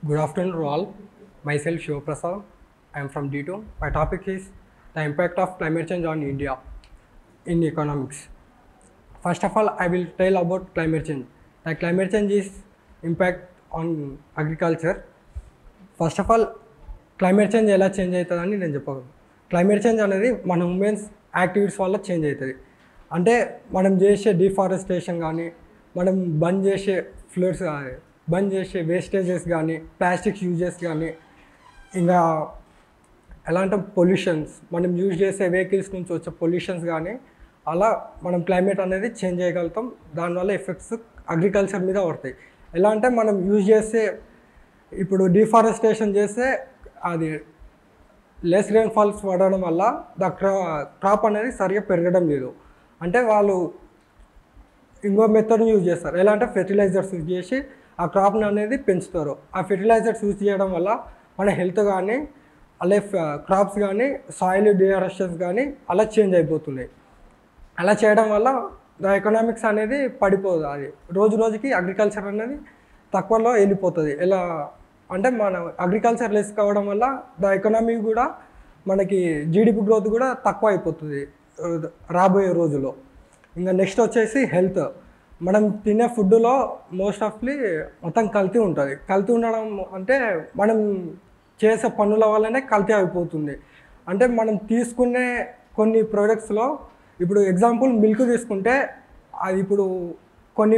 Good afternoon to all. Myself Shiva Prasad. I am from D2. My topic is the impact of climate change on India in economics. First of all, I will tell about climate change. The climate change is impact on agriculture. First of all climate change ఎలా change అవుతుందని నేను చెప్పగలను. Climate change అనేది మన humans activities వల్ల change అవుతుంది. అంటే మనం చేసే డిఫారెస్టేషన్ కానీ, మనం బంద్ చేసే ఫ్లోర్స్ కానీ, బంద్ చేసే వేస్టేజెస్ కానీ, ప్లాస్టిక్స్ యూజెస్ కానీ, ఇంకా ఎలా అంటే పొల్యూషన్స్, మనం యూజ్ చేసే వెహికల్స్ నుంచి వచ్చే పొల్యూషన్స్ కానీ, అలా మనం క్లైమేట్ అనేది చేంజ్ చేయగలుగుతాం. దానివల్ల ఎఫెక్ట్స్ అగ్రికల్చర్ మీద పడతాయి. ఎలా అంటే మనం యూజ్ చేసే ఇప్పుడు డిఫారెస్టేషన్ చేస్తే అది లెస్ రెయిన్ఫాల్స్ పడడం వల్ల క్రాప్ అనేది సరిగ్గా పెరగడం లేదు. అంటే వాళ్ళు ఇంకో మెథడ్ని యూజ్ చేస్తారు. ఎలా అంటే ఫెర్టిలైజర్స్ యూజ్ చేసి ఆ క్రాప్ని అనేది పెంచుతారు. ఆ ఫెర్టిలైజర్స్ యూజ్ చేయడం వల్ల మన హెల్త్ కానీ, అలాగే క్రాప్స్ కానీ, సాయిల్ డిహారెషన్స్ కానీ అలా చేంజ్ అయిపోతున్నాయి. అలా చేయడం వల్ల ద ఎకనామిక్స్ అనేది పడిపోదు. అది రోజు రోజుకి అగ్రికల్చర్ అనేది తక్కువలో వెళ్ళిపోతుంది. ఎలా అంటే మన అగ్రికల్చర్ లెస్ కావడం వల్ల ద ఎకనామీ కూడా మనకి జీడిపి గ్రోత్ కూడా తక్కువ అయిపోతుంది రాబోయే రోజుల్లో. ఇంకా నెక్స్ట్ వచ్చేసి హెల్త్. మనం తినే ఫుడ్లో మోస్ట్ ఆఫ్లీ మొత్తం కల్తీ ఉంటుంది. కల్తీ ఉండడం అంటే మనం చేసే పనుల వల్లనే కల్తీ అయిపోతుంది. అంటే మనం తీసుకునే కొన్ని ప్రోడక్ట్స్లో ఇప్పుడు ఎగ్జాంపుల్ మిల్క్ తీసుకుంటే అది ఇప్పుడు కొన్ని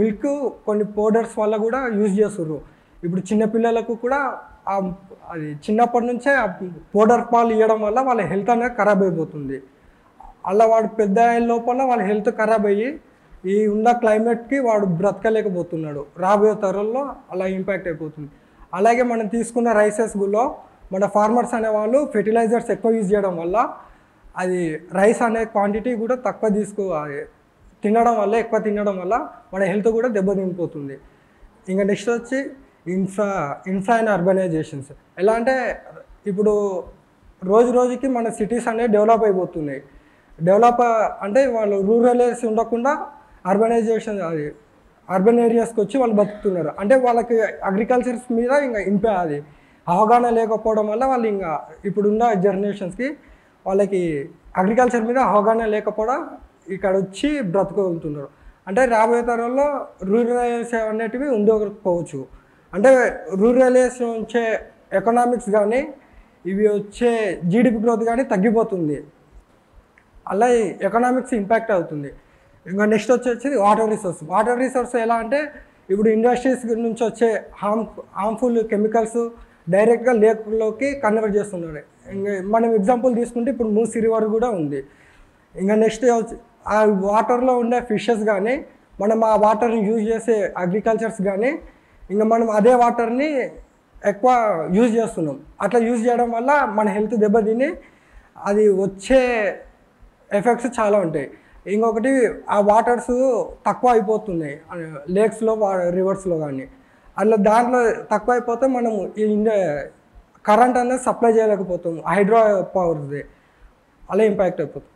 మిల్క్ కొన్ని పౌడర్స్ వల్ల కూడా యూజ్ చేస్తుర్రు. ఇప్పుడు చిన్నపిల్లలకు కూడా అది చిన్నప్పటి నుంచే పౌడర్ పాలు ఇవ్వడం వల్ల వాళ్ళ హెల్త్ అనేది ఖరాబ్ అయిపోతుంది. అలా వాడు పెద్ద అయ్యే లోపల వాళ్ళ హెల్త్ ఖరాబ్ అయ్యి ఈ ఉన్న క్లైమేట్కి వాడు బ్రతకలేకపోతున్నాడు. రాబోయే తరంలో అలా ఇంపాక్ట్ అయిపోతుంది. అలాగే మనం తీసుకున్న రైసెస్లో మన ఫార్మర్స్ అనేవాళ్ళు ఫెర్టిలైజర్స్ ఎక్కువ యూజ్ చేయడం వల్ల అది రైస్ అనే క్వాంటిటీ కూడా తక్కువ తినడం వల్ల, ఎక్కువ తినడం వల్ల మన హెల్త్ కూడా దెబ్బతినిపోతుంది. ఇంకా నెక్స్ట్ వచ్చి ఇన్ఫ్రా అండ్ అర్బనైజేషన్స్. ఎలా అంటే ఇప్పుడు రోజు రోజుకి మన సిటీస్ అనేవి డెవలప్ అయిపోతున్నాయి. డెవలప్ అంటే వాళ్ళు రూరల్ ఏరియాస్ ఉండకుండా అర్బన్ ఏరియాస్కి వచ్చి వాళ్ళు బతుకుతున్నారు. అంటే వాళ్ళకి అగ్రికల్చర్స్ మీద ఇంకా అది అవగాహన లేకపోవడం వల్ల వాళ్ళు ఇంకా ఇప్పుడున్న జనరేషన్స్కి వాళ్ళకి అగ్రికల్చర్ మీద అవగాహన లేకపోవడం ఇక్కడ వచ్చి బ్రతుకుతున్నారు. అంటే రాబోయే తరంలో రూరల్ ఏరియాస్ అనేటివి ఉండకపోవచ్చు. అంటే రూరల్ ఏరియాస్ వచ్చే ఎకనామిక్స్ కానీ, ఇవి వచ్చే జీడిపి గ్రోత్ కానీ తగ్గిపోతుంది. అలా ఎకనామిక్స్ ఇంపాక్ట్ అవుతుంది. ఇంకా నెక్స్ట్ వచ్చేసి వాటర్ రిసోర్స్. వాటర్ రిసోర్స్ ఎలా అంటే ఇప్పుడు ఇండస్ట్రీస్ నుంచి వచ్చే హార్మ్ఫుల్ కెమికల్స్ డైరెక్ట్గా లేక్లోకి కన్వర్ట్ చేస్తున్నారు. ఇంకా మనం ఎగ్జాంపుల్ తీసుకుంటే ఇప్పుడు మూసీ రివర్ కూడా ఉంది. ఇంకా నెక్స్ట్ ఆ వాటర్లో ఉండే ఫిషెస్ కానీ, మనం ఆ వాటర్ని యూజ్ చేసే అగ్రికల్చర్స్ కానీ, ఇంకా మనం అదే వాటర్ని ఎక్కువ యూజ్ చేస్తున్నాం. అట్లా యూజ్ చేయడం వల్ల మన హెల్త్ దెబ్బతిని అది వచ్చే ఎఫెక్ట్స్ చాలా ఉంటాయి. ఇంకొకటి ఆ వాటర్స్ తక్కువ అయిపోతున్నాయి లేక్స్లో, రివర్స్లో కానీ. అట్లా దాంట్లో తక్కువ అయిపోతే మనం కరెంట్ అనేది సప్లై చేయలేకపోతాం హైడ్రో పవర్ది. అలా ఇంపాక్ట్ అయిపోతుంది.